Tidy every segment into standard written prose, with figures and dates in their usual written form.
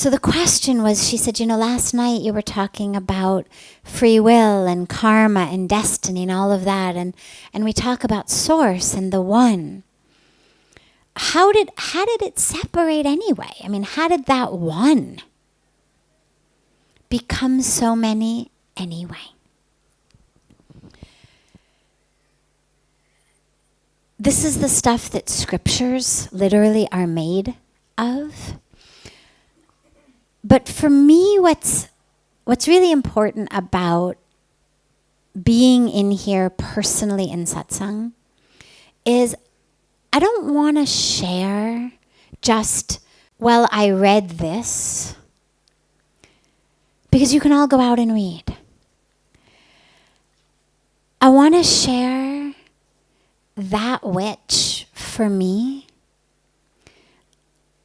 So the question was, she said, last night you were talking about free will and karma and destiny and all of that, and we talk about source and the one. How did it separate anyway? I mean, how did that one become so many anyway? This is the stuff that scriptures literally are made of. But for me, what's really important about being in here personally in satsang is I don't want to share just, well, I read this, because you can all go out and read. I want to share that which, for me,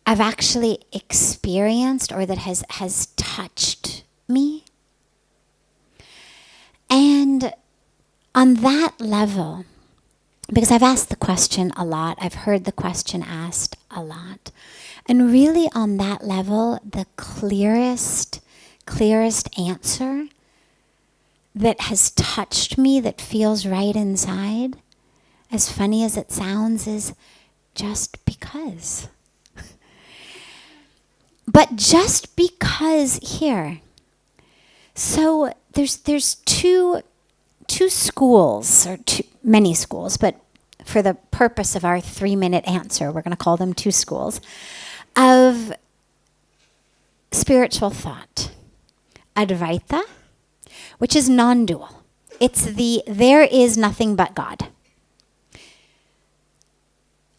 I've actually experienced, or that has touched me. And on that level, because I've asked the question a lot, I've heard the question asked a lot, and really on that level, the clearest answer that has touched me, that feels right inside, as funny as it sounds, is just because. But just because here. So there's two schools, or many schools, but for the purpose of our 3-minute answer, we're going to call them 2 schools of spiritual thought. Advaita, which is non-dual. It's there is nothing but God.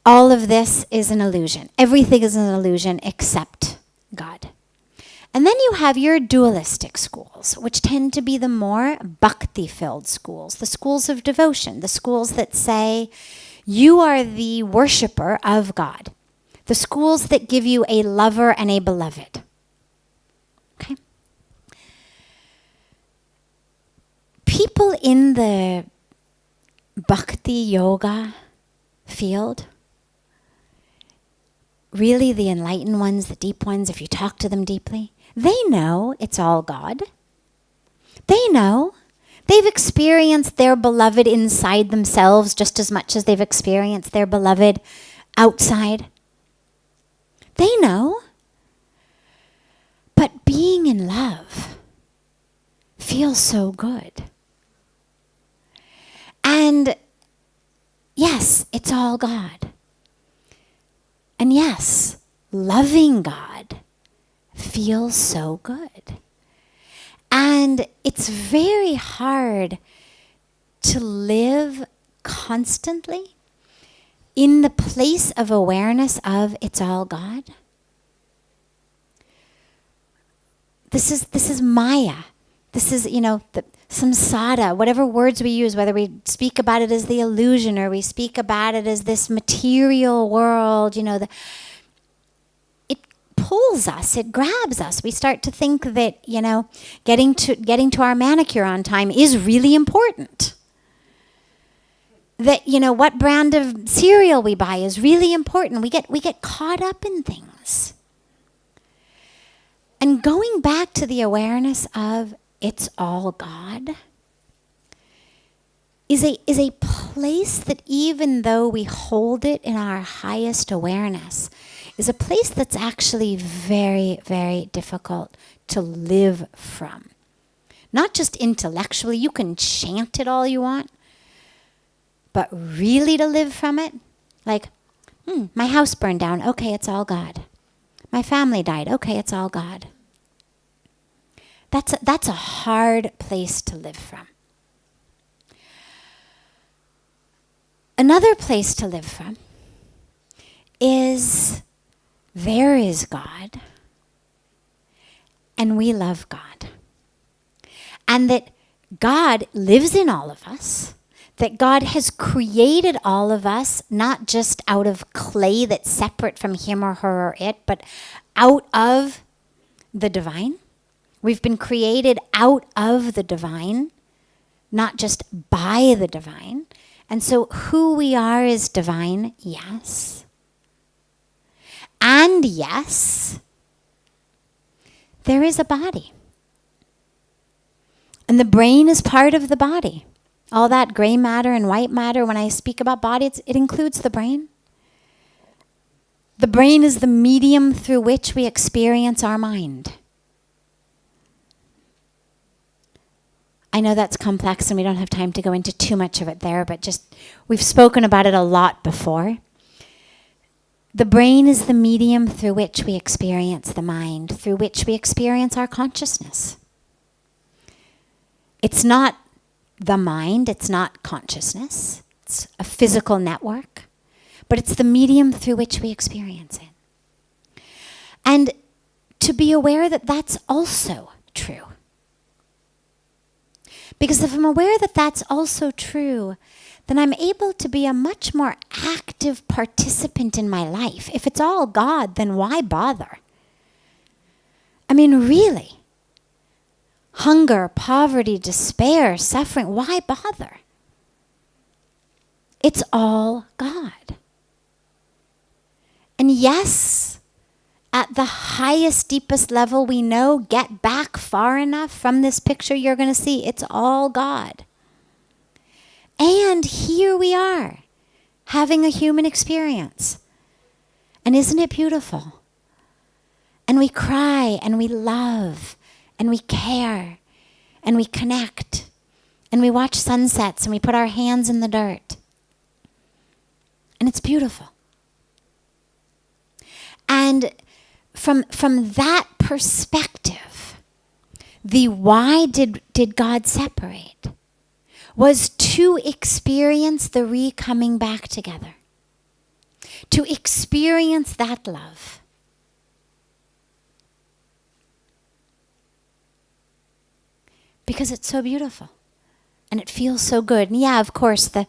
All of this is an illusion. Everything is an illusion except God. And then you have your dualistic schools, which tend to be the more bhakti-filled schools, the schools of devotion, the schools that say you are the worshiper of God, the schools that give you a lover and a beloved. Okay? People in the bhakti yoga field, really the enlightened ones, the deep ones, if you talk to them deeply, they know it's all God. They know. They've experienced their beloved inside themselves just as much as they've experienced their beloved outside. They know. But being in love feels so good. And yes, it's all God. And yes, loving God feels so good. And it's very hard to live constantly in the place of awareness of it's all God. This is Maya. This is, the samsara, whatever words we use, whether we speak about it as the illusion or we speak about it as this material world, it pulls us, it grabs us. We start to think that, getting to our manicure on time is really important. That, what brand of cereal we buy is really important. We get caught up in things. And going back to the awareness of it's all God is a place that, even though we hold it in our highest awareness, is a place that's actually very, very difficult to live from. Not just intellectually, you can chant it all you want, but really to live from it, like, my house burned down, okay, it's all God. My family died, okay, it's all God. That's a hard place to live from. Another place to live from is there is God and we love God. And that God lives in all of us, that God has created all of us, not just out of clay that's separate from him or her or it, but out of the divine. We've been created out of the divine, not just by the divine. And so who we are is divine, yes. And yes, there is a body. And the brain is part of the body. All that gray matter and white matter, when I speak about body, it includes the brain. The brain is the medium through which we experience our mind. I know that's complex and we don't have time to go into too much of it there, but just we've spoken about it a lot before. The brain is the medium through which we experience the mind, through which we experience our consciousness. It's not the mind, it's not consciousness. It's a physical network, but it's the medium through which we experience it. And to be aware that that's also true. Because if I'm aware that that's also true, then I'm able to be a much more active participant in my life. If it's all God, then why bother? I mean, really. Hunger, poverty, despair, suffering, why bother? It's all God. And yes, at the highest, deepest level we know, get back far enough from this picture, you're going to see it's all God. And here we are, having a human experience. And isn't it beautiful? And we cry, and we love, and we care, and we connect, and we watch sunsets, and we put our hands in the dirt. And it's beautiful. And from that perspective, the why did God separate was to experience the re-coming back together, to experience that love. Because it's so beautiful and it feels so good. And yeah, of course, the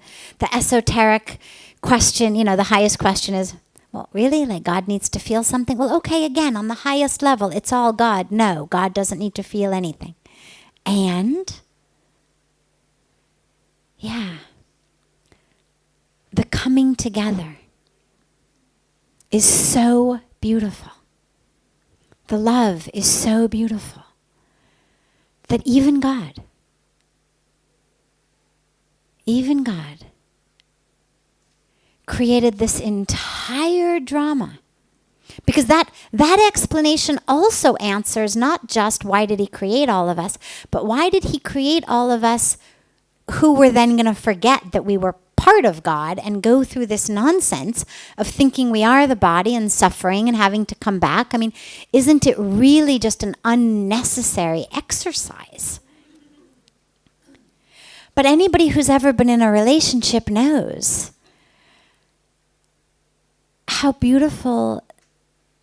esoteric question, the highest question is, well, really? Like God needs to feel something? Well, okay, again, on the highest level, it's all God. No, God doesn't need to feel anything. And, yeah, the coming together is so beautiful. The love is so beautiful that even God created this entire drama. Because that explanation also answers not just why did he create all of us, but why did he create all of us who were then going to forget that we were part of God and go through this nonsense of thinking we are the body and suffering and having to come back. I mean, isn't it really just an unnecessary exercise? But anybody who's ever been in a relationship knows how beautiful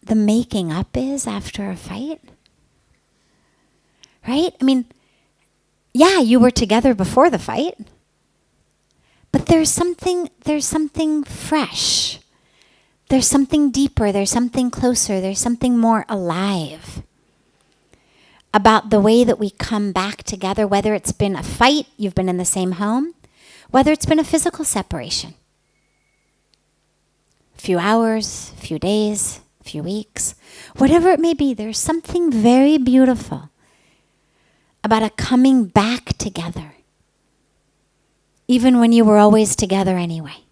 the making up is after a fight. Right? I mean, yeah, you were together before the fight. But there's something fresh. There's something deeper, there's something closer, there's something more alive about the way that we come back together, whether it's been a fight, you've been in the same home, whether it's been a physical separation. A few hours, a few days, a few weeks, whatever it may be, there's something very beautiful about a coming back together, even when you were always together anyway.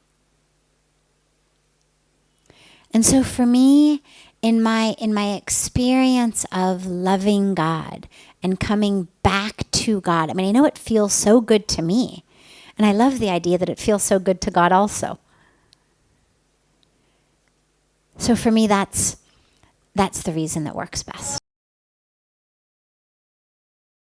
And so for me, in my experience of loving God and coming back to God, I mean, I know it feels so good to me. And I love the idea that it feels so good to God also. So for me, that's the reason that works best.